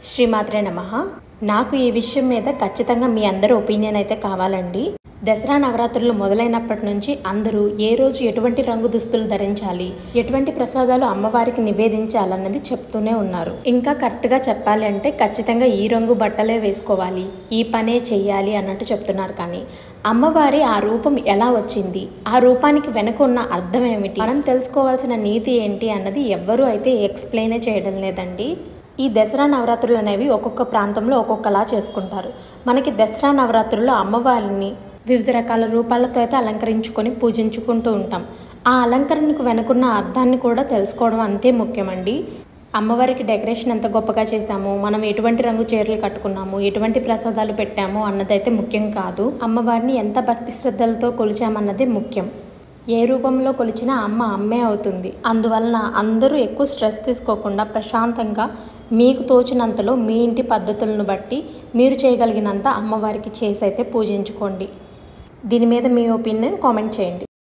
శ్రీమాత్రే నమః. నాకు ఈ విషయం మీద ఖచ్చితంగా మీ అందరి ఒపీనియన్ అయితే కావాలండి. దసరా నవరాత్రులు మొదలైనప్పటి నుంచి అందరూ ఏ రోజు ఎటువంటి రంగు దుస్తులు ధరించాలి, ఎటువంటి ప్రసాదాలు అమ్మవారికి నివేదించాలన్నది చెప్తూనే ఉన్నారు. ఇంకా కరెక్ట్గా చెప్పాలి అంటే ఖచ్చితంగా ఈ రంగు బట్టలే వేసుకోవాలి, ఈ పనే చెయ్యాలి అన్నట్టు చెప్తున్నారు. కానీ అమ్మవారి ఆ రూపం ఎలా వచ్చింది, ఆ రూపానికి వెనక ఉన్న అర్థం ఏమిటి, మనం తెలుసుకోవాల్సిన నీతి ఏంటి అన్నది ఎవ్వరూ అయితే ఎక్స్ప్లెయినే చేయడం లేదండి. ఈ దసరా నవరాత్రులు అనేవి ఒక్కొక్క ప్రాంతంలో ఒక్కొక్కలా చేసుకుంటారు. మనకి దసరా నవరాత్రుల్లో అమ్మవారిని వివిధ రకాల రూపాలతో అయితే అలంకరించుకొని పూజించుకుంటూ ఉంటాం. ఆ అలంకరణకు వెనుకున్న అర్థాన్ని కూడా తెలుసుకోవడం అంతే ముఖ్యమండి. అమ్మవారికి డెకరేషన్ ఎంత గొప్పగా చేశాము, మనం ఎటువంటి రంగు చీరలు కట్టుకున్నాము, ఎటువంటి ప్రసాదాలు పెట్టాము అన్నదైతే ముఖ్యం కాదు. అమ్మవారిని ఎంత భక్తి శ్రద్ధలతో కొలిచామన్నదే ముఖ్యం. ఏ రూపంలో కొలిచినా అమ్మ అమ్మే అవుతుంది. అందువలన అందరూ ఎక్కువ స్ట్రెస్ తీసుకోకుండా ప్రశాంతంగా మీకు తోచినంతలో మీ ఇంటి పద్ధతులను బట్టి మీరు చేయగలిగినంత అమ్మవారికి చేసి అయితే పూజించుకోండి. దీని మీద మీ ఒపీనియన్ కామెంట్ చేయండి.